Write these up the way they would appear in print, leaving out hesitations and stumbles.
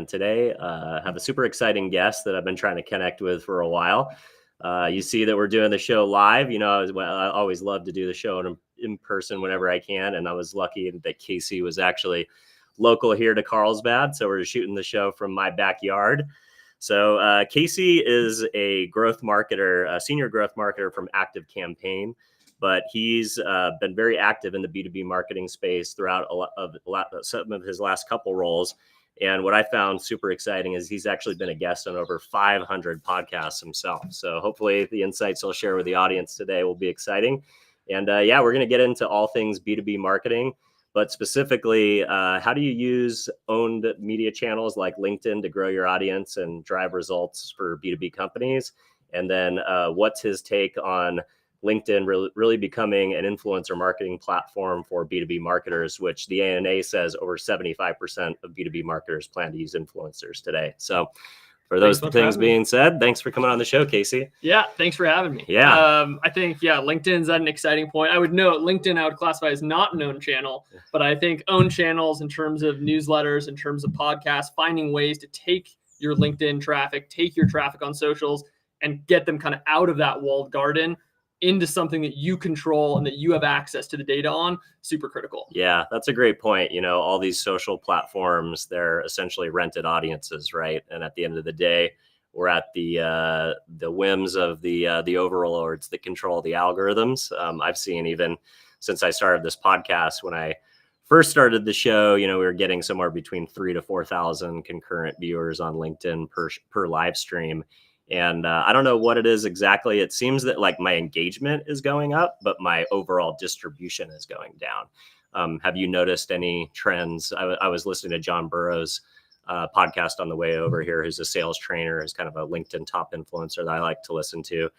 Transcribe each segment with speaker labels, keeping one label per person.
Speaker 1: And today I have a super exciting guest that I've been trying to connect with for a while. You see that we're doing the show live. I always love to do the show in person whenever I can. And I was lucky that Casey was actually local here to Carlsbad. So we're shooting the show from my backyard. So Casey is a growth marketer, a senior growth marketer from ActiveCampaign, but he's been very active in the B2B marketing space throughout some of his last couple roles. And what I found super exciting is he's actually been a guest on over 500 podcasts himself. So hopefully the insights he'll share with the audience today will be exciting. And we're going to get into all things B2B marketing, but specifically, how do you use owned media channels like LinkedIn to grow your audience and drive results for B2B companies? And then what's his take on LinkedIn really becoming an influencer marketing platform for B2B marketers, which the ANA says over 75% of B2B marketers plan to use influencers today. So for those things being said, thanks for coming on the show, Casey.
Speaker 2: Yeah, thanks for having me.
Speaker 1: Yeah.
Speaker 2: I think, LinkedIn's at an exciting point. I would note LinkedIn I would classify as not an owned channel, but I think owned channels in terms of newsletters, in terms of podcasts, finding ways to take your LinkedIn traffic, take your traffic on socials and get them kind of out of that walled garden into something that you control and that you have access to the data on, super critical.
Speaker 1: Yeah, that's a great point. All these social platforms, they're essentially rented audiences, right? And at the end of the day, we're at the whims of the overlords that control the algorithms. I've seen even since I started this podcast, when I first started the show, we were getting somewhere between 3,000 to 4,000 concurrent viewers on LinkedIn per live stream. And I don't know what it is exactly. It seems that like my engagement is going up, but my overall distribution is going down. Have you noticed any trends? I was listening to John Burroughs' podcast on the way over here, who's a sales trainer, who's kind of a LinkedIn top influencer that I like to listen to.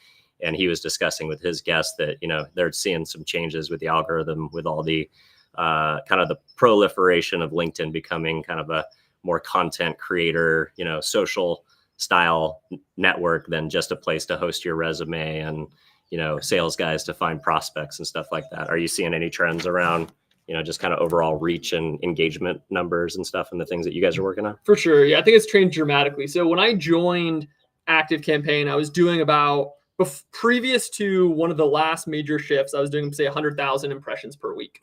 Speaker 1: And he was discussing with his guests that, they're seeing some changes with the algorithm, with all the kind of the proliferation of LinkedIn becoming kind of a more content creator, social style network than just a place to host your resume and, sales guys to find prospects and stuff like that. Are you seeing any trends around, just kind of overall reach and engagement numbers and stuff and the things that you guys are working on?
Speaker 2: For sure. Yeah, I think it's changed dramatically. So when I joined ActiveCampaign, I was doing previous to one of the last major shifts, I was doing, say, 100,000 impressions per week.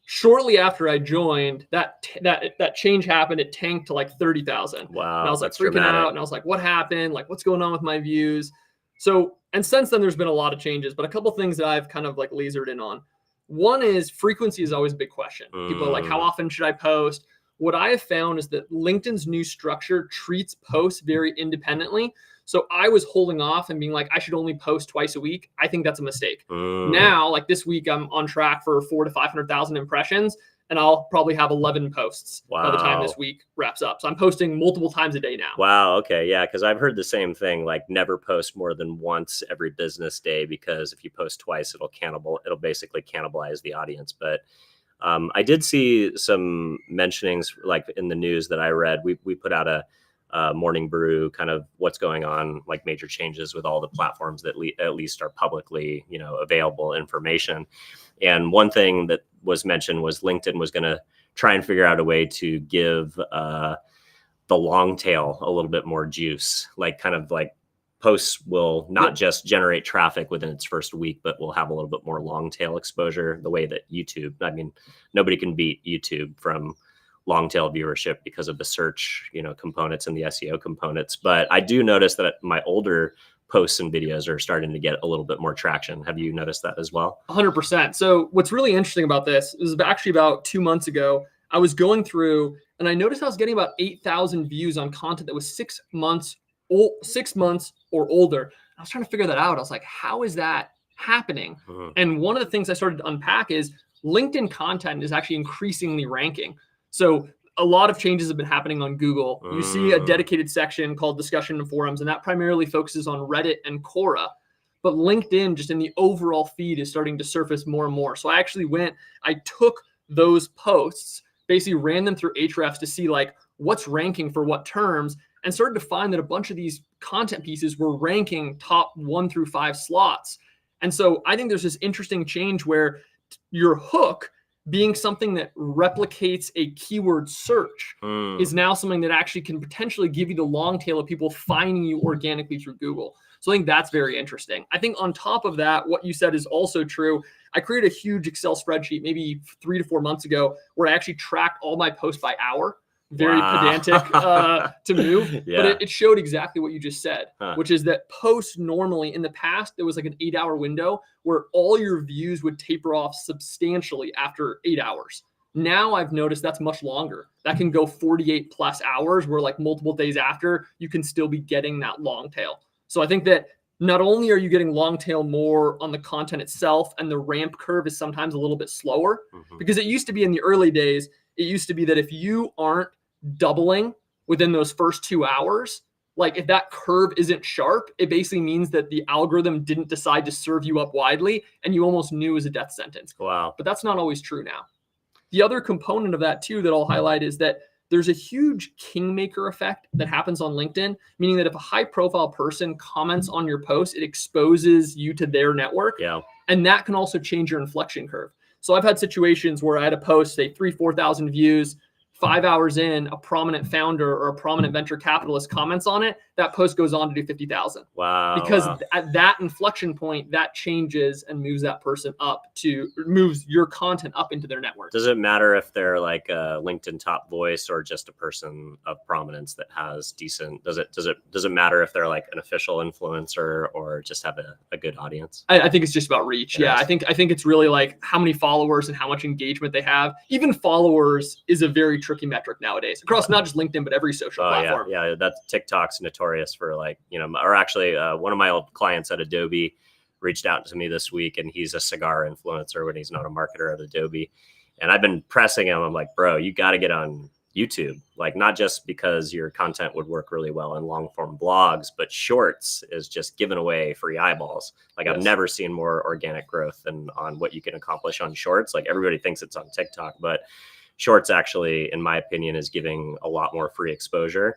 Speaker 2: Shortly after I joined, that change happened. It tanked to like 30,000.
Speaker 1: Wow.
Speaker 2: And I was like freaking out. And I was like, what happened? Like, what's going on with my views? So, and since then there's been a lot of changes, but a couple of things that I've kind of like lasered in on. One is frequency is always a big question. People are like, how often should I post? What I have found is that LinkedIn's new structure treats posts very independently. So I was holding off and being like, I should only post twice a week. I think that's a mistake. Now, like this week, I'm on track for 400,000 to 500,000 impressions, and I'll probably have 11 posts by the time this week wraps up. So I'm posting multiple times a day now.
Speaker 1: Wow. Okay. Yeah. Because I've heard the same thing, like never post more than once every business day, because if you post twice, it'll basically cannibalize the audience. But I did see some mentionings like in the news that I read. We put out a Morning Brew, kind of what's going on, like major changes with all the platforms that at least are publicly, available information. And one thing that was mentioned was LinkedIn was going to try and figure out a way to give the long tail a little bit more juice, like kind of like posts will not just generate traffic within its first week, but will have a little bit more long tail exposure, the way that YouTube, nobody can beat YouTube from long tail viewership because of the search, components and the SEO components. But I do notice that my older posts and videos are starting to get a little bit more traction. Have you noticed that as well?
Speaker 2: 100%. So what's really interesting about this is actually about 2 months ago, I was going through and I noticed I was getting about 8,000 views on content that was 6 months or older. I was trying to figure that out. I was like, how is that happening? And one of the things I started to unpack is LinkedIn content is actually increasingly ranking. So a lot of changes have been happening on Google. You see a dedicated section called discussion and forums, and that primarily focuses on Reddit and Quora. But LinkedIn, just in the overall feed, is starting to surface more and more. So I actually I took those posts, basically ran them through Ahrefs to see like what's ranking for what terms, and started to find that a bunch of these content pieces were ranking top 1 through 5 slots. And so I think there's this interesting change where your hook being something that replicates a keyword search is now something that actually can potentially give you the long tail of people finding you organically through Google. So I think that's very interesting. I think on top of that, what you said is also true. I created a huge Excel spreadsheet maybe 3 to 4 months ago where I actually tracked all my posts by hour. Very pedantic to move, but it showed exactly what you just said, which is that posts normally in the past, there was like an 8-hour window where all your views would taper off substantially after 8 hours. Now I've noticed that's much longer. That can go 48 plus hours where like multiple days after you can still be getting that long tail. So I think that not only are you getting long tail more on the content itself, and the ramp curve is sometimes a little bit slower, because it used to be in the early days, it used to be that if you aren't doubling within those first 2 hours, like if that curve isn't sharp, it basically means that the algorithm didn't decide to serve you up widely and you almost knew it was a death sentence.
Speaker 1: Wow.
Speaker 2: But that's not always true now. The other component of that too that I'll highlight is that there's a huge kingmaker effect that happens on LinkedIn, meaning that if a high profile person comments on your post, it exposes you to their network.
Speaker 1: Yeah.
Speaker 2: And that can also change your inflection curve. So I've had situations where I had a post, say 3,000-4,000 views, 5 hours in, a prominent founder or a prominent venture capitalist comments on it, that post goes on to do 50,000.
Speaker 1: Wow.
Speaker 2: Because at that inflection point, that changes and moves that person moves your content up into their network.
Speaker 1: Does it matter if they're like a LinkedIn top voice or just a person of prominence that has decent, does it matter if they're like an official influencer or just have a good audience?
Speaker 2: I think it's just about reach. Yeah. I think it's really like how many followers and how much engagement they have. Even followers is a very tricky metric nowadays across not just LinkedIn, but every social platform.
Speaker 1: Yeah. That's TikTok's notorious for like, or actually one of my old clients at Adobe reached out to me this week, and he's a cigar influencer when he's not a marketer at Adobe. And I've been pressing him. I'm like, bro, you got to get on YouTube, like not just because your content would work really well in long form blogs, but shorts is just giving away free eyeballs. Like I've never seen more organic growth than on what you can accomplish on shorts. Like everybody thinks it's on TikTok, but shorts actually, in my opinion, is giving a lot more free exposure.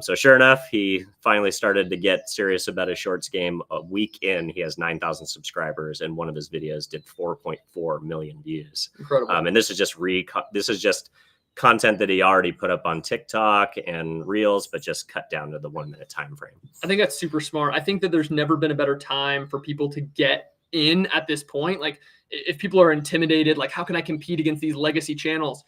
Speaker 1: So sure enough, he finally started to get serious about his shorts game. A week in, he has 9,000 subscribers, and one of his videos did 4.4 million views.
Speaker 2: Incredible.
Speaker 1: And this is just content that he already put up on TikTok and Reels, but just cut down to the 1 minute time frame.
Speaker 2: I think that's super smart. I think that there's never been a better time for people to get in at this point. Like if people are intimidated, like how can I compete against these legacy channels?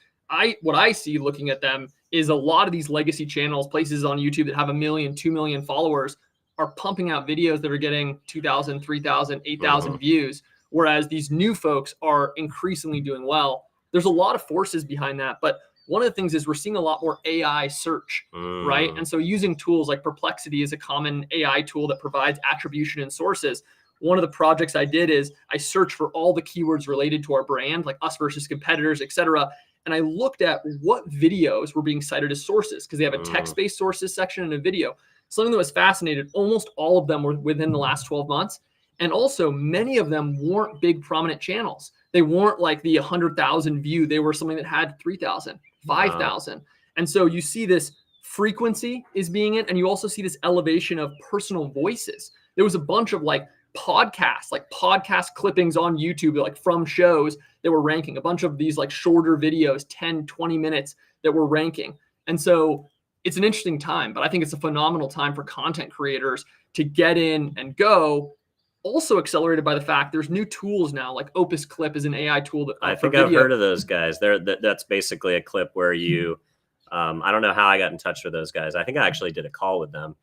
Speaker 2: What I see looking at them is a lot of these legacy channels, places on YouTube that have 1 million, 2 million followers, are pumping out videos that are getting 2,000, 3,000, 8,000 views. Whereas these new folks are increasingly doing well. There's a lot of forces behind that, but one of the things is we're seeing a lot more AI search, right? And so using tools like Perplexity is a common AI tool that provides attribution and sources. One of the projects I did is I searched for all the keywords related to our brand, like us versus competitors, et cetera. And I looked at what videos were being cited as sources, because they have a text-based sources section and a video. Something that was fascinating, almost all of them were within the last 12 months. And also many of them weren't big prominent channels. They weren't like the 100,000 view. They were something that had 3,000, 5,000. And so you see this frequency is being in, and you also see this elevation of personal voices. There was a bunch of like podcast clippings on YouTube, like from shows that were ranking, a bunch of these like shorter videos, 10, 20 minutes that were ranking. And so it's an interesting time, but I think it's a phenomenal time for content creators to get in and go. Also accelerated by the fact there's new tools now, like Opus Clip is an AI tool that
Speaker 1: I think I've heard of those guys. That's basically a clip where you, I don't know how I got in touch with those guys. I think I actually did a call with them,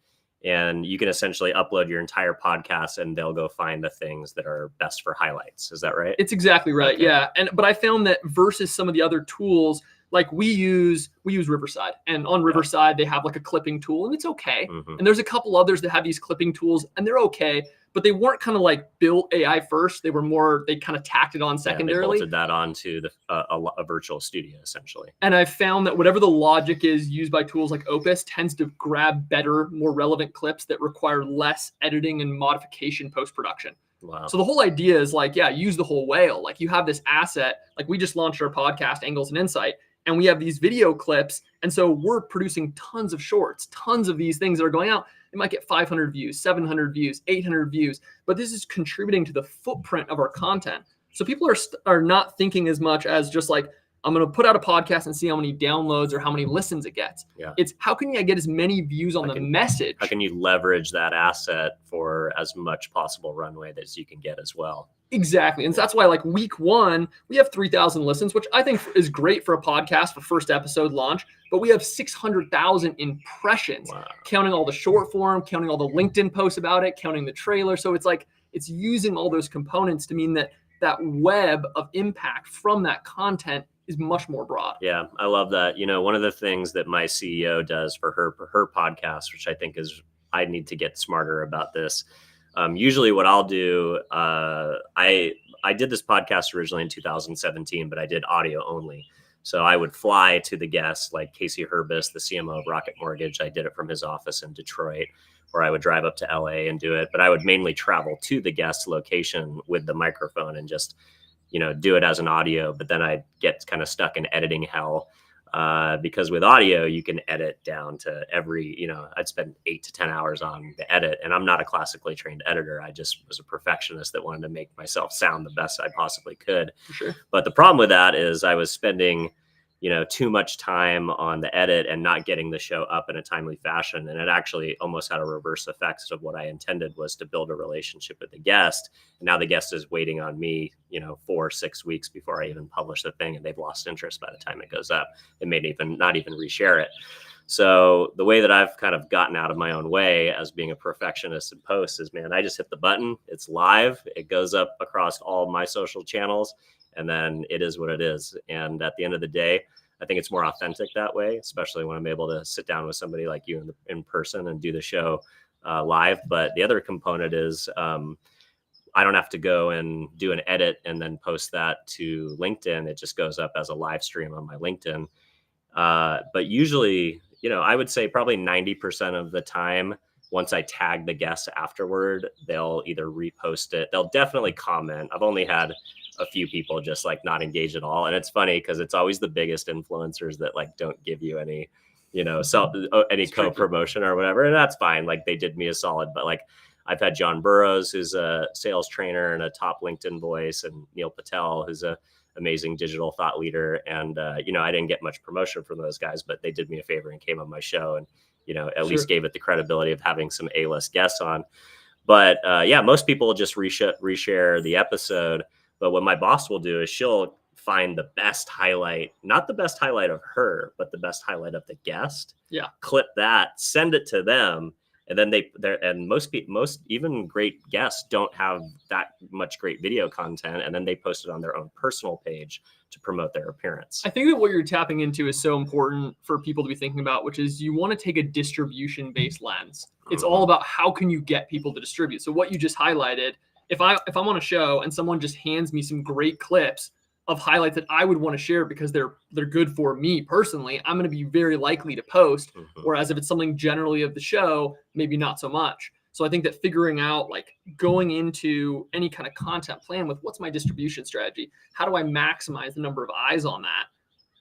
Speaker 1: and you can essentially upload your entire podcast and they'll go find the things that are best for highlights. Is that right?
Speaker 2: It's exactly right. Okay. Yeah. But I found that versus some of the other tools, like we use Riverside, and on Riverside, they have like a clipping tool, and it's okay. And there's a couple others that have these clipping tools and they're okay, but they weren't kind of like built AI first. They were more, they kind of tacked it on secondarily.
Speaker 1: They bolted that onto a virtual studio essentially.
Speaker 2: And I found that whatever the logic is used by tools like Opus tends to grab better, more relevant clips that require less editing and modification post-production.
Speaker 1: Wow.
Speaker 2: So the whole idea is like, use the whole whale. Like you have this asset, like we just launched our podcast, Angles and Insight, and we have these video clips. And so we're producing tons of shorts, tons of these things that are going out. It might get 500 views, 700 views, 800 views, but this is contributing to the footprint of our content. So people are not thinking as much as just like, I'm going to put out a podcast and see how many downloads or how many listens it gets.
Speaker 1: Yeah.
Speaker 2: It's how can I get as many views on the message?
Speaker 1: How can you leverage that asset for as much possible runway as you can get as well?
Speaker 2: Exactly. And so that's why like week 1, we have 3,000 listens, which I think is great for a podcast for first episode launch, but we have 600,000 impressions, counting all the short form, counting all the LinkedIn posts about it, counting the trailer. So it's like, it's using all those components to mean that that web of impact from that content is much more broad.
Speaker 1: Yeah, I love that. You know, one of the things that my CEO does for her podcast, which I think is, I need to get smarter about this. Usually what I'll do, I did this podcast originally in 2017, but I did audio only. So I would fly to the guests like Casey Herbis, the CMO of Rocket Mortgage. I did it from his office in Detroit, or I would drive up to LA and do it. But I would mainly travel to the guest location with the microphone and just, you know, do it as an audio. But then I'd get kind of stuck in editing hell because with audio, you can edit down to every, you know, I'd spend 8 to 10 hours on the edit. And I'm not a classically trained editor. I just was a perfectionist that wanted to make myself sound the best I possibly could.
Speaker 2: For sure.
Speaker 1: But the problem with that is I was spending, you know, too much time on the edit and not getting the show up in a timely fashion. And it actually almost had a reverse effect of what I intended, was to build a relationship with the guest. And now the guest is waiting on me, you know, 4 or 6 weeks before I even publish the thing. And they've lost interest by the time it goes up. They may not even reshare it. So the way that I've kind of gotten out of my own way as being a perfectionist in posts is, man, I just hit the button. It's live. It goes up across all my social channels. And then it is what it is. And at the end of the day, I think it's more authentic that way, especially when I'm able to sit down with somebody like you in person and do the show live. But the other component is I don't have to go and do an edit and then post that to LinkedIn. It just goes up as a live stream on my LinkedIn. But usually, you know, I would say probably 90% of the time, once I tag the guests afterward, they'll either repost it. They'll definitely comment. I've only had a few people just like not engage at all. And it's funny because it's always the biggest influencers that like don't give you any, you know, any co-promotion or whatever. And that's fine. Like they did me a solid, but like I've had John Burroughs, who's a sales trainer and a top LinkedIn voice, and Neil Patel, who's a amazing digital thought leader. And, you know, I didn't get much promotion from those guys, but they did me a favor and came on my show and, you know, at least gave it the credibility of having some A-list guests on. But yeah, most people just reshare the episode. But what my boss will do is she'll find the best highlight, not the best highlight of her, but the best highlight of the guest.
Speaker 2: Yeah.
Speaker 1: Clip that, send it to them. And then most even great guests don't have that much great video content. And then they post it on their own personal page to promote their appearance.
Speaker 2: I think that what you're tapping into is so important for people to be thinking about, which is you want to take a distribution based lens. It's all about how can you get people to distribute. So what you just highlighted, if I'm on a show and someone just hands me some great clips of highlights that I would want to share because they're good for me personally, I'm going to be very likely to post. Whereas if it's something generally of the show, maybe not so much. So I think that figuring out, like, going into any kind of content plan with what's my distribution strategy? How do I maximize the number of eyes on that?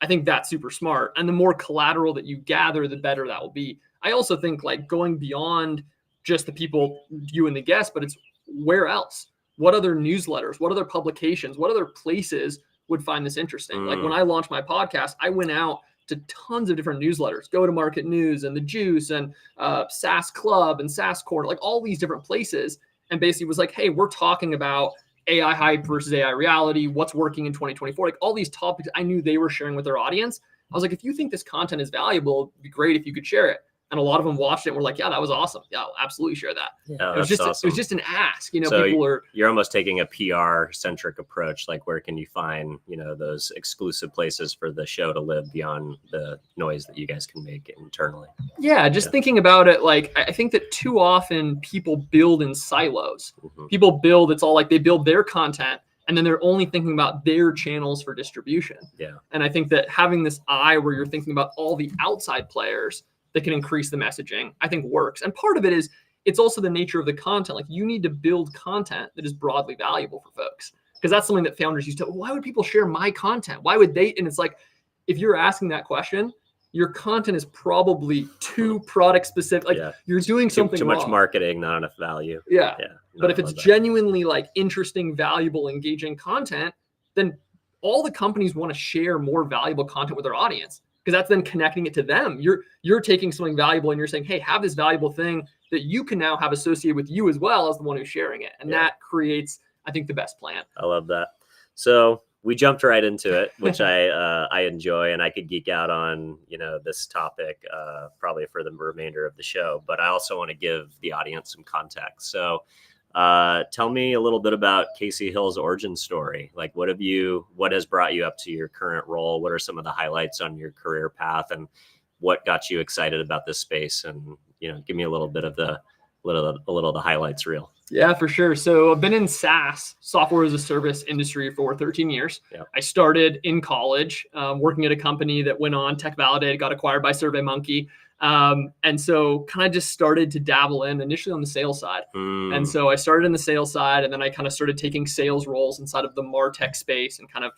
Speaker 2: I think that's super smart. And the more collateral that you gather, the better that will be. I also think, like, going beyond just the people, you and the guests, but it's where else? What other newsletters? What other publications? What other places would find this interesting? Like when I launched my podcast, I went out to tons of different newsletters, Go to Market News and The Juice and SaaS Club and SaaS Corner, like all these different places, and basically was like, hey, we're talking about AI hype versus AI reality, what's working in 2024, like all these topics I knew they were sharing with their audience. I was like, if you think this content is valuable, it'd be great if you could share it. And a lot of them watched it and were like, yeah, that was awesome. Yeah, I'll absolutely share that.
Speaker 1: Yeah,
Speaker 2: it was just an ask, you know,
Speaker 1: so you're almost taking a PR centric approach. Like, where can you find, you know, those exclusive places for the show to live beyond the noise that you guys can make internally?
Speaker 2: Yeah. Thinking about it. Like, I think that too often people build in silos. People build, it's all like they build their content and then they're only thinking about their channels for distribution.
Speaker 1: Yeah.
Speaker 2: And I think that having this eye where you're thinking about all the outside players that can increase the messaging, I think works. And part of it is, it's also the nature of the content. Like, you need to build content that is broadly valuable for folks, because that's something that founders used to, why would people share my content? Why would they? And it's like, if you're asking that question, your content is probably too product specific. Like you're doing something
Speaker 1: too
Speaker 2: wrong.
Speaker 1: much marketing, not enough value.
Speaker 2: Yeah.
Speaker 1: No,
Speaker 2: but if it's genuinely like interesting, valuable, engaging content, then all the companies want to share more valuable content with their audience, because that's then connecting it to them. You're taking something valuable and you're saying, hey, have this valuable thing that you can now have associated with you as well as the one who's sharing it. And that creates, I think, the best plan.
Speaker 1: I love that. So we jumped right into it, which I enjoy, and I could geek out on, this topic probably for the remainder of the show, but I also want to give the audience some context. So tell me a little bit about Casey Hill's origin story. Like, what has brought you up to your current role? What are some of the highlights on your career path, and what got you excited about this space? And, give me a little bit of the highlights reel.
Speaker 2: Yeah, for sure. So I've been in SaaS, software as a service industry, for 13 years.
Speaker 1: Yep.
Speaker 2: I started in college working at a company that went on, Tech Validated, got acquired by SurveyMonkey. And so kind of just started to dabble in initially on the sales side. And so I started in the sales side, and then I kind of started taking sales roles inside of the MarTech space and kind of,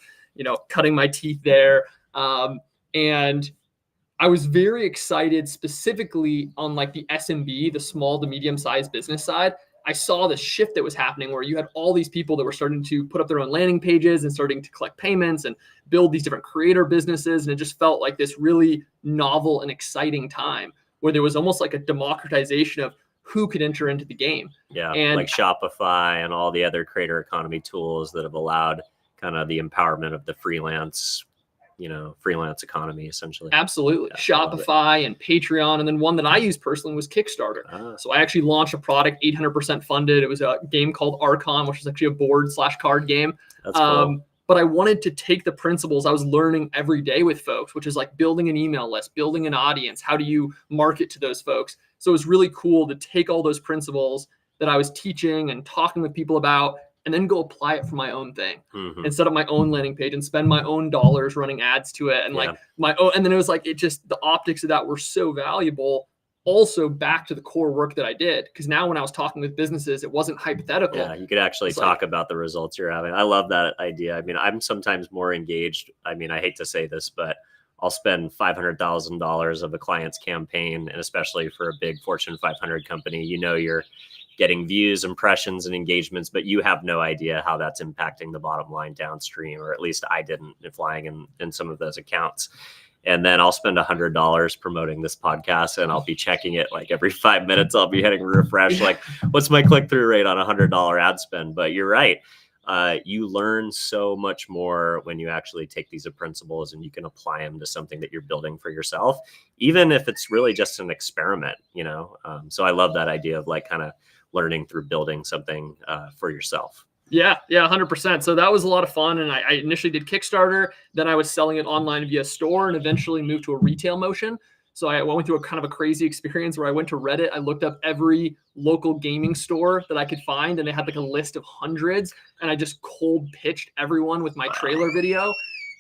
Speaker 2: cutting my teeth there. And I was very excited specifically on like the SMB, the small to medium-sized business side. I saw the shift that was happening where you had all these people that were starting to put up their own landing pages and starting to collect payments and build these different creator businesses. And it just felt like this really novel and exciting time where there was almost like a democratization of who could enter into the game.
Speaker 1: Yeah, and like Shopify and all the other creator economy tools that have allowed kind of the empowerment of the freelance economy, essentially.
Speaker 2: Absolutely. Yeah, Shopify and Patreon. And then one that I use personally was Kickstarter. So I actually launched a product 800% funded. It was a game called Archon, which is actually a board/card game.
Speaker 1: That's cool.
Speaker 2: But I wanted to take the principles I was learning every day with folks, which is like building an email list, building an audience. How do you market to those folks? So it was really cool to take all those principles that I was teaching and talking with people about, and then go apply it for my own thing and set up my own landing page and spend my own dollars running ads to it. And like my own, and then it was like, the optics of that were so valuable. Also back to the core work that I did. Cause now when I was talking with businesses, it wasn't hypothetical.
Speaker 1: Yeah, you could actually talk about the results you're having. I love that idea. I mean, I'm sometimes more engaged. I mean, I hate to say this, but I'll spend $500,000 of a client's campaign. And especially for a big Fortune 500 company, you're getting views, impressions, and engagements, but you have no idea how that's impacting the bottom line downstream, or at least I didn't flying in some of those accounts. And then I'll spend $100 promoting this podcast, and I'll be checking it like every 5 minutes. I'll be hitting refresh, like, what's my click-through rate on $100 ad spend? But you're right. You learn so much more when you actually take these principles and you can apply them to something that you're building for yourself, even if it's really just an experiment, So I love that idea of like kind of learning through building something for yourself.
Speaker 2: Yeah, 100%. So that was a lot of fun. And I initially did Kickstarter. Then I was selling it online via store and eventually moved to a retail motion. So I went through a kind of a crazy experience where I went to Reddit. I looked up every local gaming store that I could find, and they had like a list of hundreds. And I just cold pitched everyone with my trailer video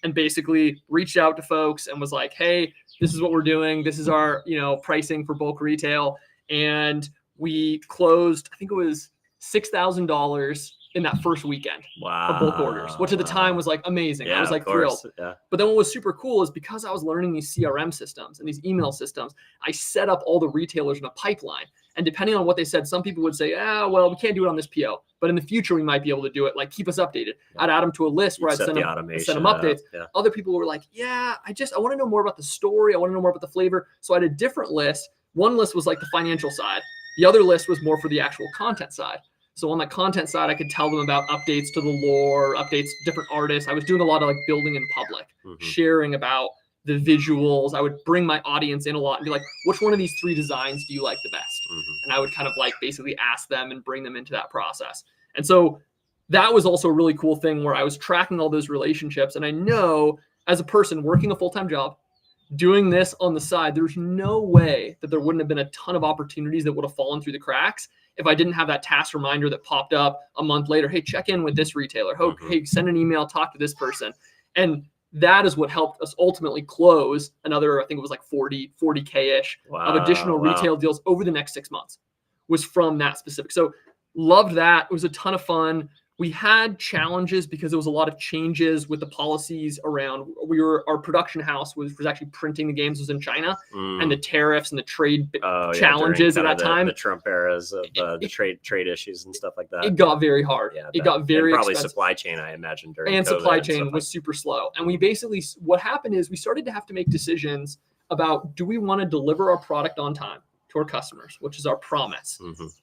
Speaker 2: and basically reached out to folks and was like, hey, this is what we're doing. This is our, pricing for bulk retail. And we closed, I think it was $6,000 in that first weekend of bulk orders, which at the time was like amazing.
Speaker 1: Yeah,
Speaker 2: I was like thrilled. Yeah. But then what was super cool is because I was learning these CRM systems and these email systems, I set up all the retailers in a pipeline. And depending on what they said, some people would say, well, we can't do it on this PO, but in the future, we might be able to do it. Like, keep us updated. Yeah. I'd add them to a list where I'd send them updates. Yeah. Other people were like, I want to know more about the story. I want to know more about the flavor. So I had a different list. One list was like the financial side. The other list was more for the actual content side. So on the content side, I could tell them about updates to the lore, updates to different artists. I was doing a lot of like building in public, sharing about the visuals. I would bring my audience in a lot and be like, which one of these 3 designs do you like the best? And I would kind of like basically ask them and bring them into that process. And so that was also a really cool thing where I was tracking all those relationships. And I know as a person working a full-time job, doing this on the side, there's no way that there wouldn't have been a ton of opportunities that would have fallen through the cracks if I didn't have that task reminder that popped up a month later. Hey, check in with this retailer. Hey, send an email, talk to this person. And that is what helped us ultimately close another, I think it was like 40K-ish of additional retail deals over the next 6 months was from that specific. So loved that. It was a ton of fun. We had challenges because there was a lot of changes with the policies around. Our production house was actually printing the games was in China, and the tariffs and the trade challenges at that time.
Speaker 1: The Trump eras of the trade issues and stuff like that.
Speaker 2: It got very hard.
Speaker 1: Yeah,
Speaker 2: it got very
Speaker 1: probably
Speaker 2: expensive.
Speaker 1: Supply chain, I imagine, during
Speaker 2: and
Speaker 1: COVID
Speaker 2: supply chain was super slow. And we basically, what happened is we started to have to make decisions about, do we want to deliver our product on time to our customers, which is our promise,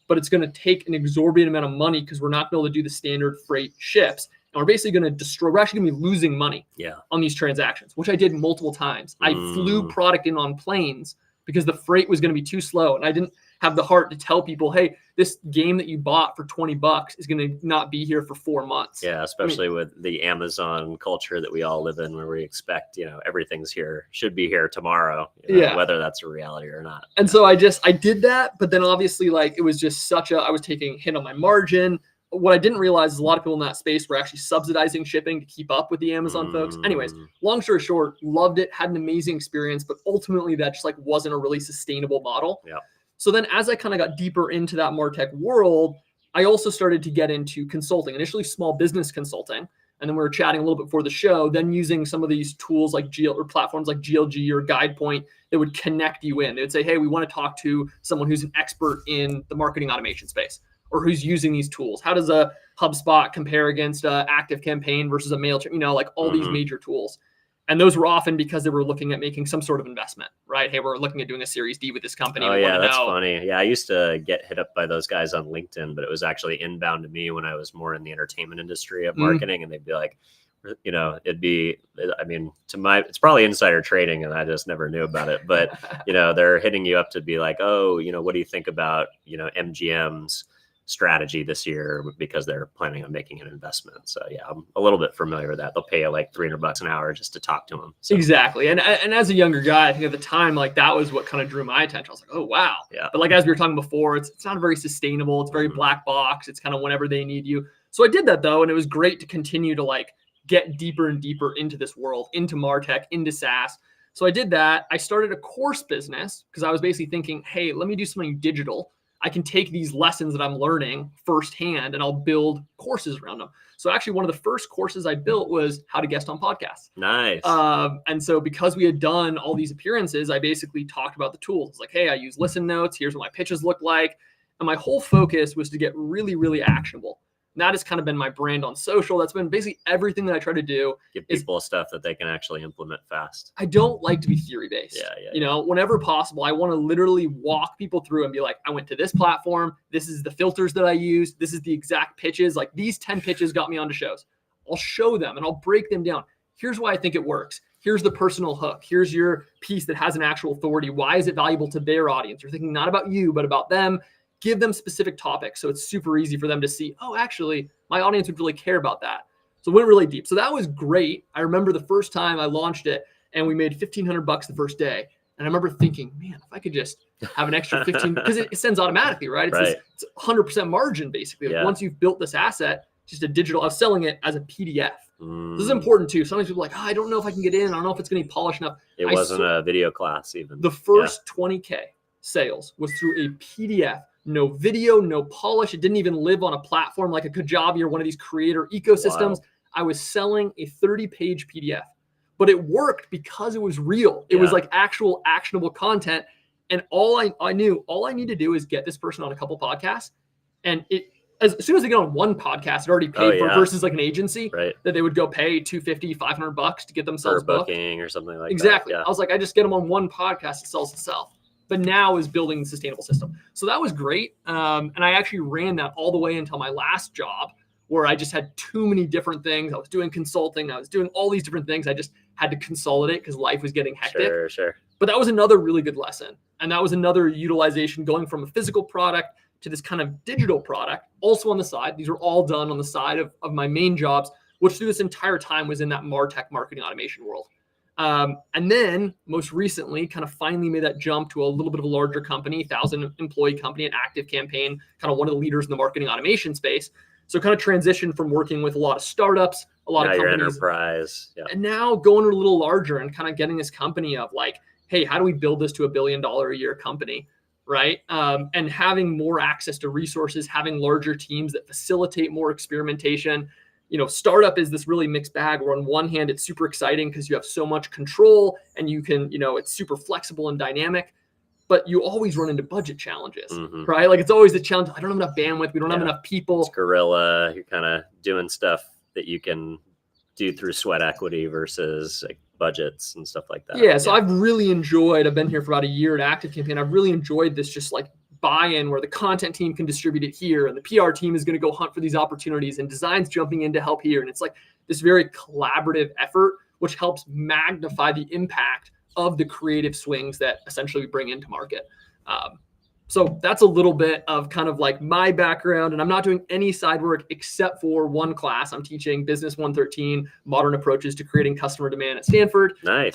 Speaker 2: but it's going to take an exorbitant amount of money because we're not going to be able to do the standard freight ships. And we're basically going to we're actually going to be losing money on these transactions, which I did multiple times. I flew product in on planes because the freight was going to be too slow. And I didn't have the heart to tell people, hey, this game that you bought for $20 is going to not be here for 4 months.
Speaker 1: Yeah, especially with the Amazon culture that we all live in, where we expect, everything's here, should be here tomorrow, whether that's a reality or not.
Speaker 2: And so I did that, but then obviously it was just I was taking a hit on my margin. What I didn't realize is a lot of people in that space were actually subsidizing shipping to keep up with the Amazon folks. Anyways, long story short, loved it, had an amazing experience, but ultimately that just wasn't a really sustainable model.
Speaker 1: Yeah.
Speaker 2: So then as I kind of got deeper into that MarTech world, I also started to get into consulting, initially small business consulting. And then we were chatting a little bit before the show, then using some of these tools like platforms like GLG or Guidepoint that would connect you in. They would say, hey, we want to talk to someone who's an expert in the marketing automation space or who's using these tools. How does a HubSpot compare against ActiveCampaign versus a MailChimp, all these major tools. And those were often because they were looking at making some sort of investment, right? Hey, we're looking at doing a Series D with this company.
Speaker 1: Oh, yeah, that's funny. Yeah, I used to get hit up by those guys on LinkedIn, but it was actually inbound to me when I was more in the entertainment industry of marketing. And they'd be like, it's probably insider trading and I just never knew about it. But, they're hitting you up to be like, oh, what do you think about, MGM's strategy this year because they're planning on making an investment. So yeah, I'm a little bit familiar with that. They'll pay you like $300 an hour just to talk to them. So.
Speaker 2: Exactly. And as a younger guy, I think at the time, that was what kind of drew my attention. I was like, oh, wow.
Speaker 1: Yeah.
Speaker 2: But as we were talking before, it's not very sustainable. It's very black box. It's kind of whenever they need you. So I did that though. And it was great to continue to get deeper and deeper into this world, into MarTech, into SaaS. So I did that. I started a course business because I was basically thinking, hey, let me do something digital. I can take these lessons that I'm learning firsthand and I'll build courses around them. So actually one of the first courses I built was how to guest on podcasts.
Speaker 1: Nice.
Speaker 2: And so because we had done all these appearances, I basically talked about the tools. It's like, hey, I use listen notes. Here's what my pitches look like. And my whole focus was to get really, really actionable. And that has kind of been my brand on social. That's been basically everything that I try to do.
Speaker 1: Give people stuff that they can actually implement fast.
Speaker 2: I don't like to be theory-based.
Speaker 1: Yeah.
Speaker 2: Whenever possible, I want to literally walk people through and be like, I went to this platform. This is the filters that I used. This is the exact pitches. These 10 pitches got me onto shows. I'll show them and I'll break them down. Here's why I think it works. Here's the personal hook. Here's your piece that has an actual authority. Why is it valuable to their audience? You're thinking not about you, but about them. Give them specific topics. So it's super easy for them to see, oh, actually, my audience would really care about that. So it went really deep. So that was great. I remember the first time I launched it and we made $1,500 the first day. And I remember thinking, man, if I could just have an extra 15, because it sends automatically, right? It's 100% margin basically. Once you've built this asset, just a digital, I was selling it as a PDF. This is important too. Sometimes people are like, I don't know if I can get in. I don't know if it's going to be polished enough.
Speaker 1: It wasn't a video class even.
Speaker 2: The first 20K sales was through a PDF. No video, no polish. It didn't even live on a platform like a Kajabi or one of these creator ecosystems. Wow. I was selling a 30-page PDF, but it worked because it was real. It was actual actionable content. And all I need to do is get this person on a couple podcasts. And as soon as they get on one podcast, it already paid for versus an agency that they would go pay $250, $500 to get themselves booked.
Speaker 1: Booking or something like that.
Speaker 2: Exactly. I was like, I just get them on one podcast, it sells itself. But now is building the sustainable system. So that was great. And I actually ran that all the way until my last job where I just had too many different things. I was doing consulting. I was doing all these different things. I just had to consolidate because life was getting hectic.
Speaker 1: Sure.
Speaker 2: But that was another really good lesson. And that was another utilization going from a physical product to this kind of digital product. Also on the side, these were all done on the side of my main jobs, which through this entire time was in that MarTech marketing automation world. And then most recently kind of finally made that jump to a little bit of a larger company, 1,000 employee company, an ActiveCampaign, kind of one of the leaders in the marketing automation space. So kind of transitioned from working with a lot of startups, a lot of companies.
Speaker 1: Your enterprise. Yeah.
Speaker 2: And now going a little larger and kind of getting this company of hey, how do we build this to $1 billion a year company? right? And having more access to resources, having larger teams that facilitate more experimentation. Startup is this really mixed bag where on one hand, it's super exciting because you have so much control and you can, it's super flexible and dynamic, but you always run into budget challenges, right? Like it's always the challenge. I don't have enough bandwidth. We don't have enough people.
Speaker 1: It's guerrilla. You're kind of doing stuff that you can do through sweat equity versus like budgets and stuff like that.
Speaker 2: Yeah. So I've really enjoyed, I've been here for about a year at ActiveCampaign. I've really enjoyed this just like buy-in where the content team can distribute it here and the PR team is going to go hunt for these opportunities and design's jumping in to help here. And it's like this very collaborative effort, which helps magnify the impact of the creative swings that essentially we bring into market. So that's a little bit of kind of like my background, and I'm not doing any side work except for one class. I'm teaching Business 113, Modern Approaches to Creating Customer Demand at Stanford.
Speaker 1: Nice.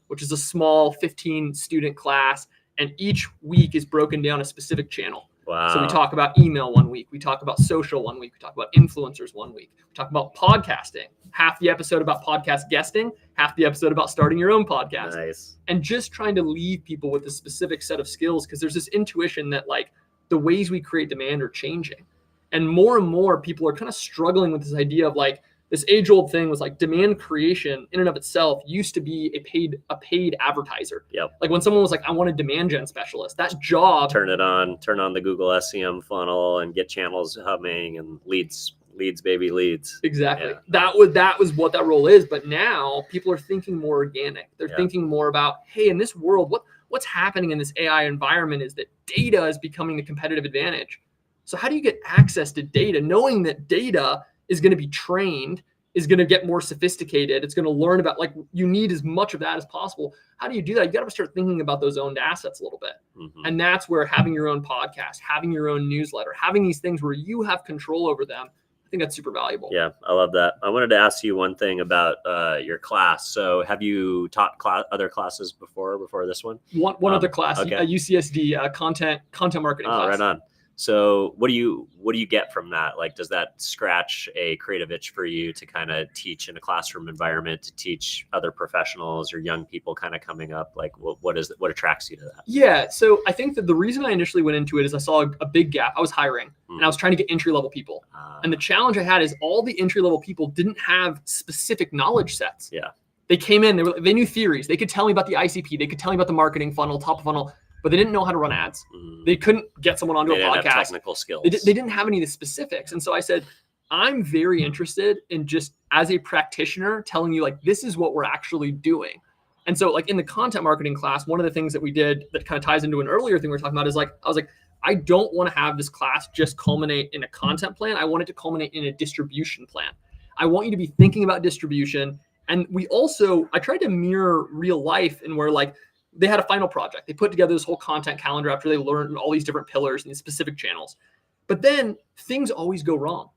Speaker 2: Which is a small 15 student class. And each week is broken down a specific channel.
Speaker 1: Wow.
Speaker 2: So we talk about email one week. We talk about social one week. We talk about influencers one week. We talk about podcasting. Half the episode about podcast guesting, half the episode about starting your own podcast.
Speaker 1: Nice.
Speaker 2: And just trying to leave people with a specific set of skills because there's this intuition that like the ways we create demand are changing. And more people are kind of struggling with this idea of like, this age-old thing was like demand creation in and of itself used to be a paid advertiser.
Speaker 1: Yep.
Speaker 2: Like when someone was like, I want a demand gen specialist, that job.
Speaker 1: Turn on the Google SEM funnel and get channels humming and leads, baby, leads.
Speaker 2: Exactly.
Speaker 1: Yeah.
Speaker 2: That was what that role is. But now people are thinking more organic. They're thinking more about, hey, in this world, what's happening in this AI environment is that data is becoming the competitive advantage. So how do you get access to data, knowing that data is going to be trained, is going to get more sophisticated. It's going to learn about, like, you need as much of that as possible. How do you do that? You got to start thinking about those owned assets a little bit. And that's where having your own podcast, having your own newsletter, having these things where you have control over them, I think that's super valuable.
Speaker 1: Yeah, I love that. I wanted to ask you one thing about your class. So have you taught other classes before this one?
Speaker 2: One other class,
Speaker 1: okay.
Speaker 2: a UCSD content marketing class.
Speaker 1: Right on. So what do you get from that? Like, does that scratch a creative itch for you to kind of teach in a classroom environment, to teach other professionals or young people kind of coming up? Like, what attracts you to that?
Speaker 2: Yeah. So I think that the reason I initially went into it is I saw a big gap. I was hiring and I was trying to get entry-level people. And the challenge I had is all the entry-level people didn't have specific knowledge sets.
Speaker 1: Yeah.
Speaker 2: They came in, they knew theories. They could tell me about the ICP. They could tell me about the marketing funnel, top of funnel, but they didn't know how to run ads. They couldn't get someone onto a podcast.
Speaker 1: Have technical skills.
Speaker 2: They didn't have any of the specifics. And so I said, I'm very interested in just as a practitioner telling you, like, this is what we're actually doing. And so like in the content marketing class, one of the things that we did that kind of ties into an earlier thing we were talking about is like, I was like, I don't want to have this class just culminate in a content plan. I want it to culminate in a distribution plan. I want you to be thinking about distribution. And I tried to mirror real life and where like, they had a final project. They put together this whole content calendar after they learned all these different pillars and these specific channels. But then things always go wrong.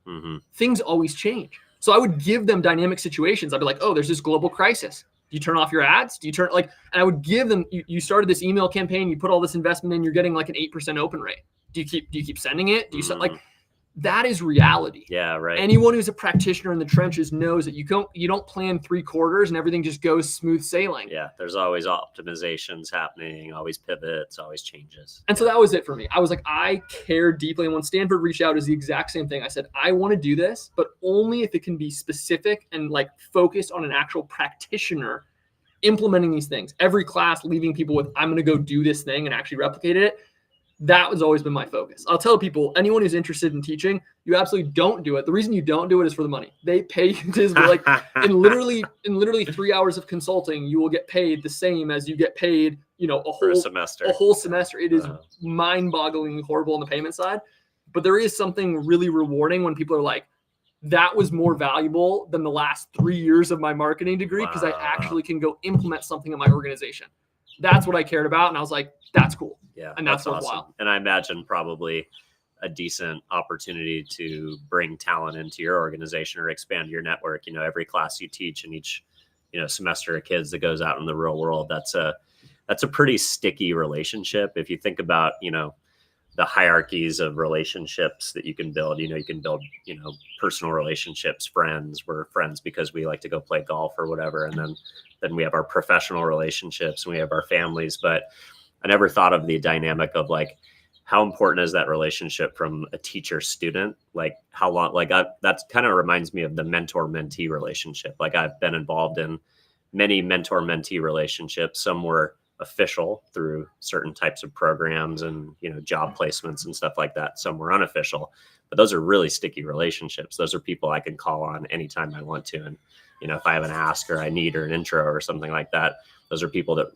Speaker 2: Things always change. So I would give them dynamic situations. I'd be like, oh, there's this global crisis. Do you turn off your ads? And I would give them, you started this email campaign, you put all this investment in, you're getting like an 8% open rate. Do you keep sending it? Do you like, that is reality.
Speaker 1: Yeah, right.
Speaker 2: Anyone who's a practitioner in the trenches knows that you don't plan 3 quarters and everything just goes smooth sailing.
Speaker 1: Yeah, there's always optimizations happening, always pivots, always changes.
Speaker 2: And so that was it for me. I was like, I care deeply. And when Stanford reached out, it was the exact same thing. I said, I want to do this, but only if it can be specific and like focused on an actual practitioner implementing these things. Every class leaving people with, I'm going to go do this thing and actually replicate it. That has always been my focus. I'll tell people, anyone who's interested in teaching, you absolutely don't do it. The reason you don't do it is for the money. They pay you to like in literally 3 hours of consulting, you will get paid the same as you get paid, a whole
Speaker 1: semester.
Speaker 2: It is mind-bogglingly horrible on the payment side. But there is something really rewarding when people are like, that was more valuable than the last 3 years of my marketing degree because I actually can go implement something in my organization. That's what I cared about. And I was like, that's cool.
Speaker 1: Yeah.
Speaker 2: And that's worthwhile.
Speaker 1: Awesome. And I imagine probably a decent opportunity to bring talent into your organization or expand your network. Every class you teach and each, semester of kids that goes out in the real world, that's a pretty sticky relationship. If you think about, the hierarchies of relationships that you can build, you can build, personal relationships, friends. We're friends because we like to go play golf or whatever. And then we have our professional relationships and we have our families. But I never thought of the dynamic of like, how important is that relationship from a teacher student? Like how long, like that kind of reminds me of the mentor mentee relationship. Like I've been involved in many mentor mentee relationships. Some were official through certain types of programs and, job placements and stuff like that. Some were unofficial, but those are really sticky relationships. Those are people I can call on anytime I want to. And, if I have an ask or I need or an intro or something like that, those are people that,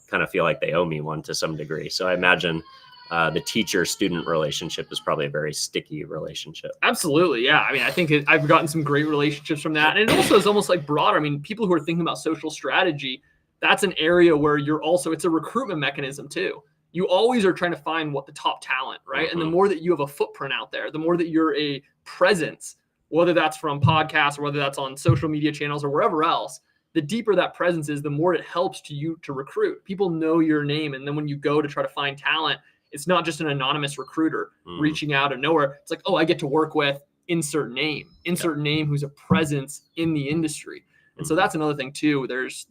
Speaker 1: kind of feel like they owe me one to some degree. So I imagine the teacher-student relationship is probably a very sticky relationship.
Speaker 2: Absolutely, yeah. I mean, I think I've gotten some great relationships from that. And it also is almost like broader. I mean, people who are thinking about social strategy, that's an area where it's a recruitment mechanism too. You always are trying to find what the top talent, right? Mm-hmm. And the more that you have a footprint out there, the more that you're a presence, whether that's from podcasts or whether that's on social media channels or wherever else, the deeper that presence is, the more it helps you to recruit. People know your name. And then when you go to try to find talent, it's not just an anonymous recruiter reaching out of nowhere. It's like, oh, I get to work with insert name who's a presence in the industry. And so that's another thing too. There's,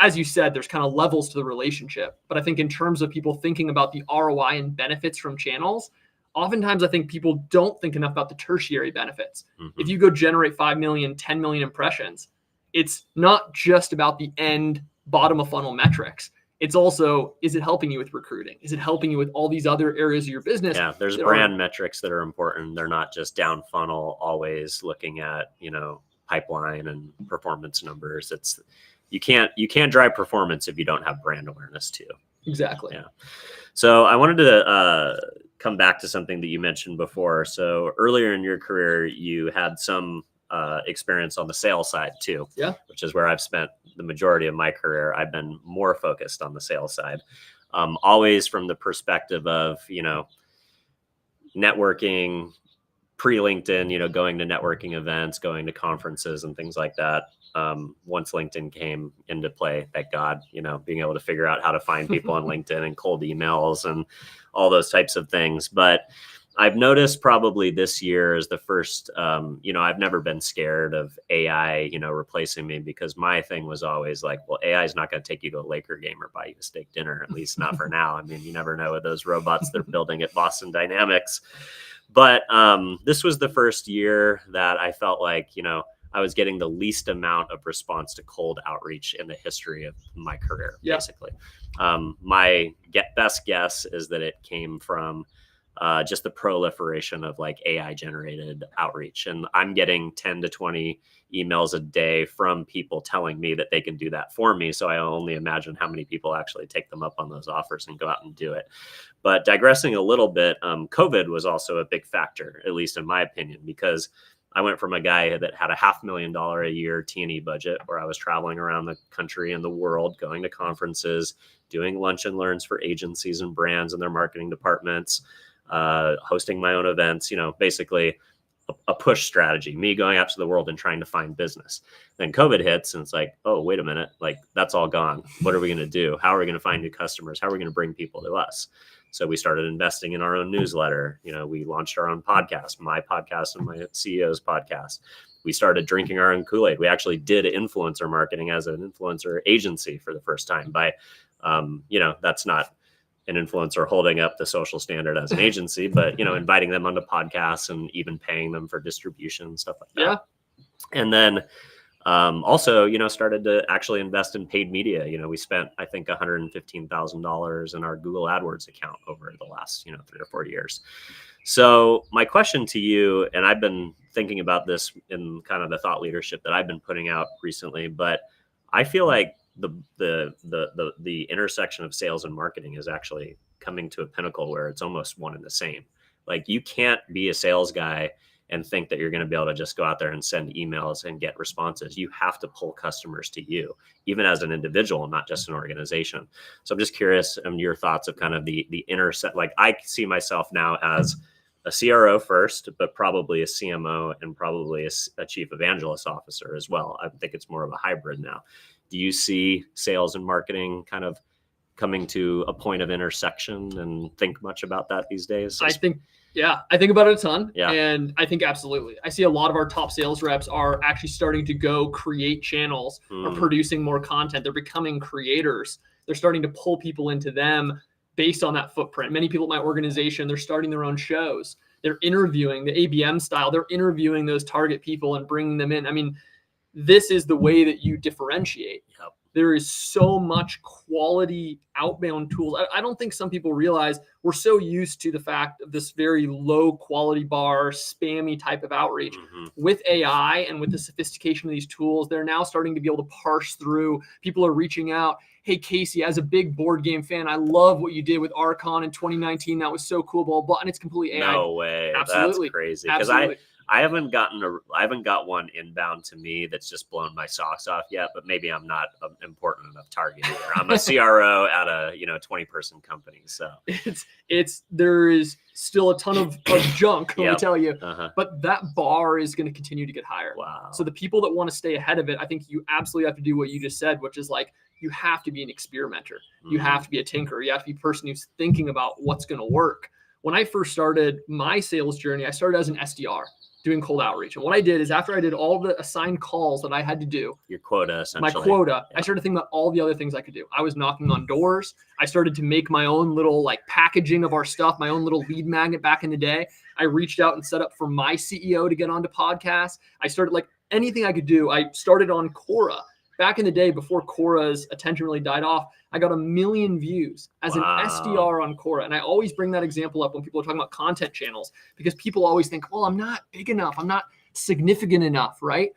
Speaker 2: as you said, there's kind of levels to the relationship. But I think in terms of people thinking about the ROI and benefits from channels, oftentimes I think people don't think enough about the tertiary benefits. Mm-hmm. If you go generate 5 million, 10 million impressions, it's not just about the end bottom of funnel metrics. It's also, is it helping you with recruiting? Is it helping you with all these other areas of your business?
Speaker 1: Yeah, there's brand metrics that are important. They're not just down funnel, always looking at, pipeline and performance numbers. It's you can't drive performance if you don't have brand awareness too.
Speaker 2: Exactly.
Speaker 1: Yeah. So I wanted to come back to something that you mentioned before. So earlier in your career, you had some experience on the sales side too, which is where I've spent the majority of my career. I've been more focused on the sales side, always from the perspective of, networking pre-LinkedIn, going to networking events, going to conferences and things like that. Once LinkedIn came into play, thank God, being able to figure out how to find people on LinkedIn and cold emails and all those types of things. But I've noticed probably this year is the first, I've never been scared of AI, replacing me, because my thing was always like, well, AI is not going to take you to a Laker game or buy you a steak dinner, at least not for now. I mean, you never know with those robots they're building at Boston Dynamics. But this was the first year that I felt like, I was getting the least amount of response to cold outreach in the history of my career, basically. My best guess is that it came from just the proliferation of like AI generated outreach. And I'm getting 10 to 20 emails a day from people telling me that they can do that for me. So I only imagine how many people actually take them up on those offers and go out and do it. But digressing a little bit, COVID was also a big factor, at least in my opinion, because I went from a guy that had a $500,000 a year T&E budget, where I was traveling around the country and the world, going to conferences, doing lunch and learns for agencies and brands and their marketing departments, hosting my own events, basically a push strategy, me going out to the world and trying to find business. Then COVID hits and it's like, oh, wait a minute, like that's all gone. What are we going to do? How are we going to find new customers? How are we going to bring people to us? So we started investing in our own newsletter. We launched our own podcast, my podcast and my CEO's podcast. We started drinking our own Kool-Aid. We actually did influencer marketing as an influencer agency for the first time by, that's not an influencer holding up the social standard as an agency, but, inviting them onto podcasts and even paying them for distribution and stuff like that. Yeah. And then also, started to actually invest in paid media. We spent, I think, $115,000 in our Google AdWords account over the last, 3 or 4 years. So my question to you, and I've been thinking about this in kind of the thought leadership that I've been putting out recently, but I feel like the intersection of sales and marketing is actually coming to a pinnacle where it's almost one and the same. Like you can't be a sales guy and think that you're going to be able to just go out there and send emails and get responses. You have to pull customers to you, even as an individual, not just an organization. So I'm just curious your thoughts of kind of the intersect. Like I see myself now as a CRO first, but probably a CMO and probably a chief evangelist officer as well. I think it's more of a hybrid now. Do you see sales and marketing kind of coming to a point of intersection and think much about that these days?
Speaker 2: I think about it a ton.
Speaker 1: Yeah.
Speaker 2: And I think absolutely. I see a lot of our top sales reps are actually starting to go create channels or producing more content. They're becoming creators. They're starting to pull people into them based on that footprint. Many people at my organization, they're starting their own shows. They're interviewing the ABM style. They're interviewing those target people and bringing them in. I mean, this is the way that you differentiate.
Speaker 1: Yep.
Speaker 2: There is so much quality outbound tools. I don't think some people realize we're so used to the fact of this very low quality bar, spammy type of outreach. With AI and with the sophistication of these tools, they're now starting to be able to parse through. People are reaching out. Hey, Casey, as a big board game fan, I love what you did with Archon in 2019. That was so cool, blah, blah. And it's completely AI.
Speaker 1: No way.
Speaker 2: Absolutely.
Speaker 1: That's crazy. Because I haven't got one inbound to me that's just blown my socks off yet, but maybe I'm not an important enough target either. I'm a CRO at a 20-person company. So
Speaker 2: there is still a ton of junk, let me tell you. But that bar is going to continue to get higher.
Speaker 1: Wow.
Speaker 2: So the people that want to stay ahead of it, I think you absolutely have to do what you just said, which is like, you have to be an experimenter. You have to be a tinkerer. You have to be a person who's thinking about what's going to work. When I first started my sales journey, I started as an SDR doing cold outreach. And what I did is after I did all the assigned calls that I had to do,
Speaker 1: your quota, essentially.
Speaker 2: My quota, I started thinking about all the other things I could do. I was knocking on doors. I started to make my own little like packaging of our stuff, my own little lead magnet back in the day. I reached out and set up for my CEO to get onto podcasts. I started like anything I could do. I started on Quora. Back in the day, before Quora's attention really died off, I got 1 million views as an SDR on Quora. And I always bring that example up when people are talking about content channels, because people always think, well, I'm not big enough. I'm not significant enough, right?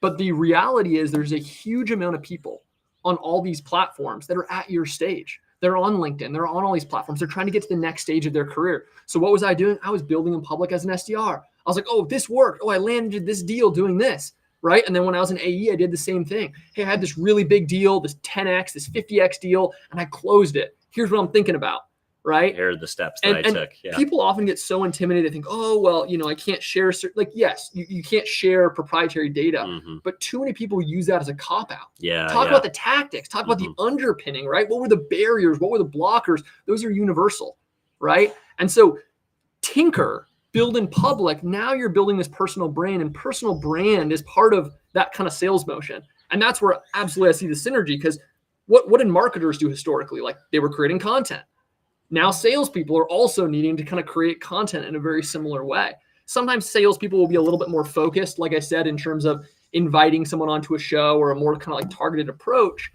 Speaker 2: But the reality is there's a huge amount of people on all these platforms that are at your stage. They're on LinkedIn. They're on all these platforms. They're trying to get to the next stage of their career. So what was I doing? I was building in public as an SDR. I was like, oh, this worked. Oh, I landed this deal doing this. Right. And then when I was in AE, I did the same thing. Hey, I had this really big deal, this 10X, this 50X deal, and I closed it. Here's what I'm thinking about. Right.
Speaker 1: Here are the steps that I took. Yeah.
Speaker 2: People often get so intimidated. They think, oh, well, I can't share. Like, yes, you can't share proprietary data, but too many people use that as a cop out. Talk about the tactics, talk about the underpinning, right? What were the barriers? What were the blockers? Those are universal. Right. And so tinker. Build in public. Now you're building this personal brand, and personal brand is part of that kind of sales motion. And that's where absolutely I see the synergy, because what did marketers do historically? Like, they were creating content. Now salespeople are also needing to kind of create content in a very similar way. Sometimes salespeople will be a little bit more focused, like I said, in terms of inviting someone onto a show or a more kind of like targeted approach.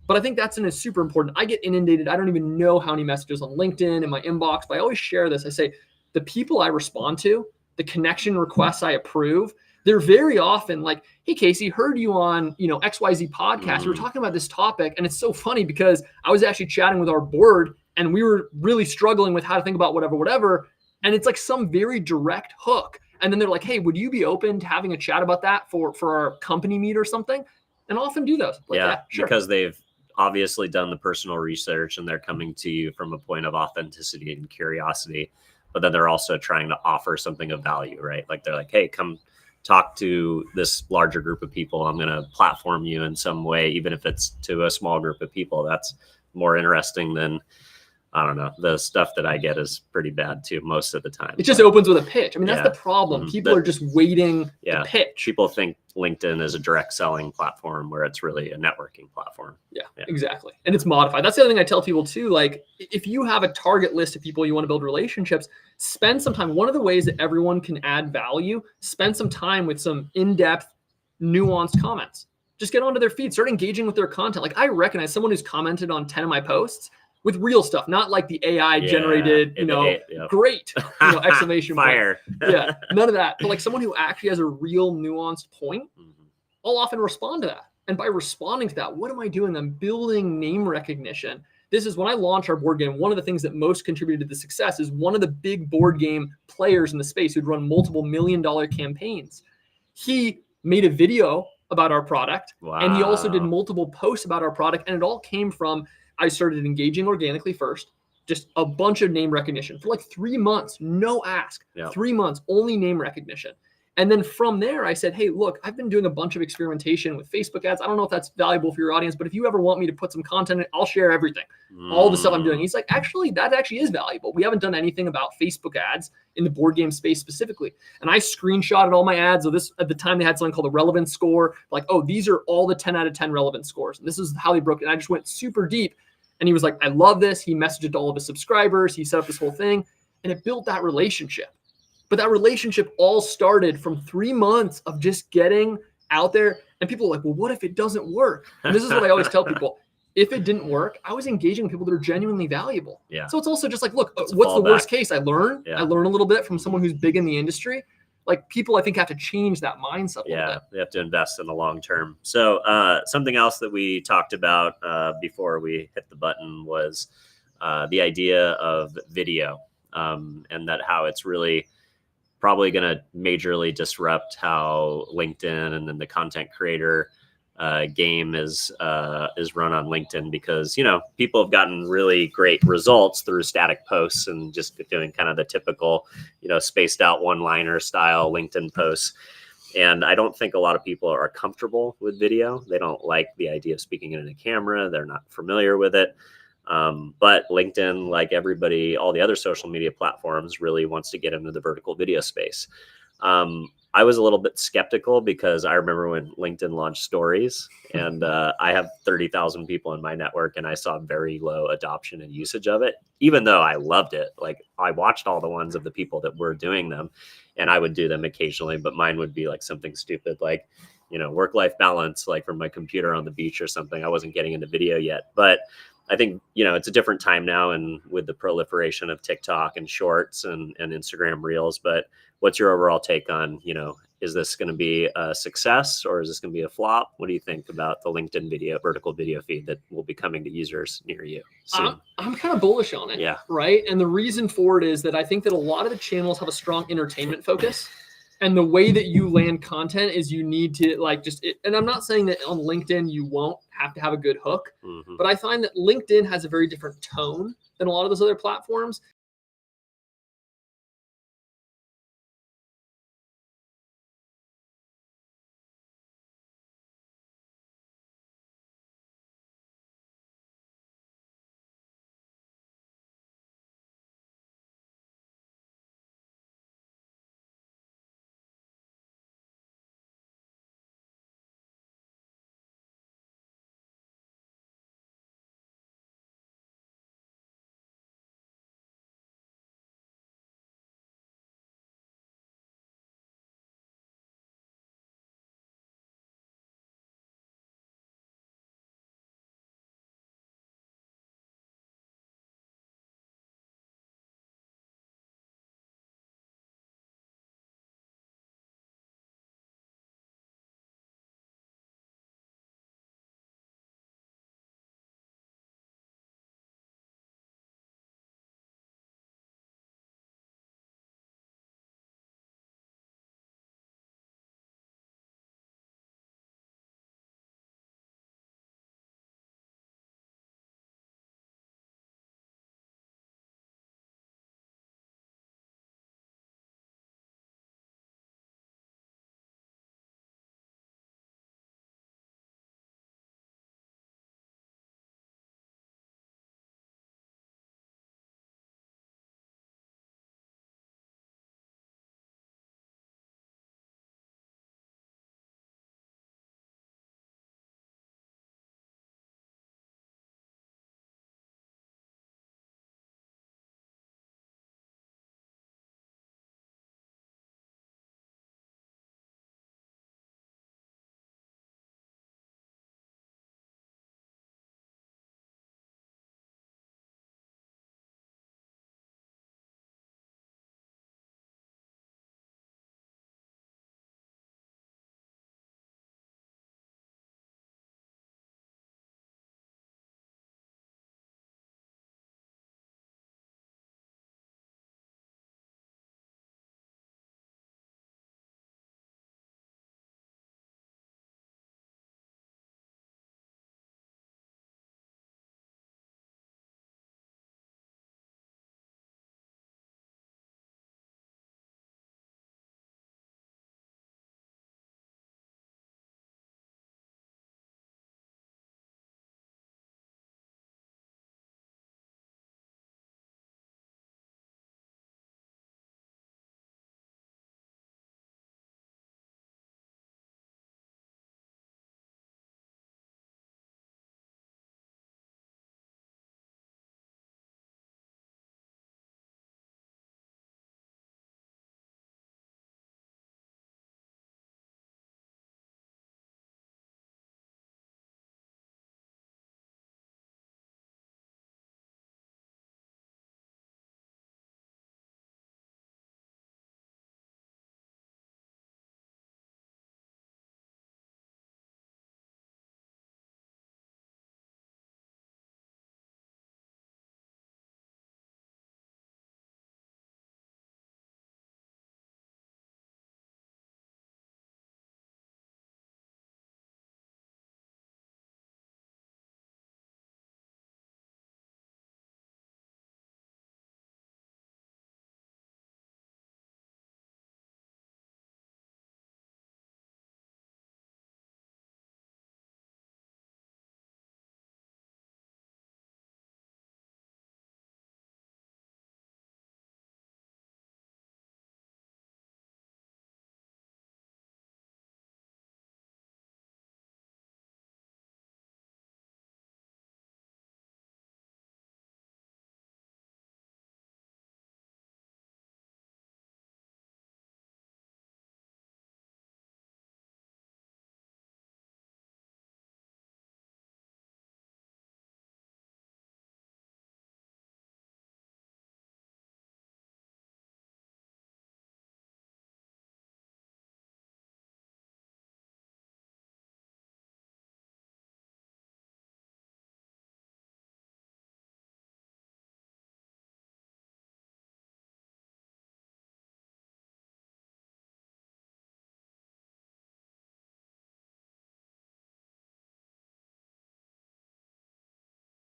Speaker 2: But I think that's super important. I get inundated. I don't even know how many messages on LinkedIn in my inbox, but I always share this. I say, the people I respond to, the connection requests I approve, they're very often like, hey, Casey, heard you on, XYZ podcast. We were talking about this topic. And it's so funny because I was actually chatting with our board and we were really struggling with how to think about whatever. And it's like some very direct hook. And then they're like, hey, would you be open to having a chat about that for our company meet or something? And I'll often do those. Like, sure.
Speaker 1: Because they've obviously done the personal research and they're coming to you from a point of authenticity and curiosity. But then they're also trying to offer something of value, right? Like, they're like, hey, come talk to this larger group of people. I'm going to platform you in some way, even if it's to a small group of people. That's more interesting than, I don't know, the stuff that I get is pretty bad too, most of the time.
Speaker 2: It just opens with a pitch. I mean, that's the problem. People are just waiting to pitch.
Speaker 1: People think LinkedIn is a direct selling platform where it's really a networking platform.
Speaker 2: Yeah, exactly. And it's modified. That's the other thing I tell people too. Like, if you have a target list of people you want to build relationships, spend some time. One of the ways that everyone can add value, spend some time with some in-depth, nuanced comments. Just get onto their feed, start engaging with their content. Like, I recognize someone who's commented on 10 of my posts with real stuff, not like the AI generated, great, exclamation
Speaker 1: fire.
Speaker 2: Point. None of that. But like someone who actually has a real nuanced point, I'll often respond to that. And by responding to that, what am I doing? I'm building name recognition. This is when I launched our board game. One of the things that most contributed to the success is one of the big board game players in the space who'd run multiple $1 million campaigns. He made a video about our product. Wow. And he also did multiple posts about our product. And it all came from, I started engaging organically first, just a bunch of name recognition for like 3 months, no ask, 3 months, only name recognition. And then from there, I said, hey, look, I've been doing a bunch of experimentation with Facebook ads. I don't know if that's valuable for your audience, but if you ever want me to put some content in, I'll share everything, all the stuff I'm doing. He's like, actually, that actually is valuable. We haven't done anything about Facebook ads in the board game space specifically. And I screenshotted all my ads. So this, at the time, they had something called a relevance score. Like, oh, these are all the 10 out of 10 relevance scores. And this is how they broke it. And I just went super deep. And he was like, I love this. He messaged it to all of his subscribers. He set up this whole thing, and it built that relationship. But that relationship all started from 3 months of just getting out there. And people are like, well, what if it doesn't work? And this is what I always tell people. If it didn't work, I was engaging with people that are genuinely valuable.
Speaker 1: Yeah.
Speaker 2: So it's also just like, look, what's the worst case? I learn. Yeah. I learn a little bit from someone who's big in the industry. Like, people, I think, have to change that mindset a little bit.
Speaker 1: They have to invest in the long term. So something else that we talked about before we hit the button was the idea of video, and that how it's really probably going to majorly disrupt how LinkedIn and then the content creator game is run on LinkedIn, because, you know, people have gotten really great results through static posts and just doing kind of the typical, you know, spaced out one-liner style LinkedIn posts. And I don't think a lot of people are comfortable with video. They don't like the idea of speaking into a camera. They're not familiar with it. But LinkedIn, like everybody, all the other social media platforms, really wants to get into the vertical video space. I was a little bit skeptical because I remember when LinkedIn launched stories, and I have 30,000 people in my network, and I saw very low adoption and usage of it, even though I loved it. Like, I watched all the ones of the people that were doing them, and I would do them occasionally, but mine would be like something stupid, like, you know, work-life balance, like from my computer on the beach or something. I wasn't getting into video yet, but I think, you know, it's a different time now, and with the proliferation of TikTok and shorts and Instagram reels. But what's your overall take on, you know, is this going to be a success or is this going to be a flop? What do you think about the LinkedIn video, vertical video feed that will be coming to users near you soon?
Speaker 2: I'm kind of bullish on it.
Speaker 1: Yeah.
Speaker 2: Right. And the reason for it is that I think that a lot of the channels have a strong entertainment focus. And the way that you land content is you need to and I'm not saying that on LinkedIn you won't have to have a good hook, but I find that LinkedIn has a very different tone than a lot of those other platforms.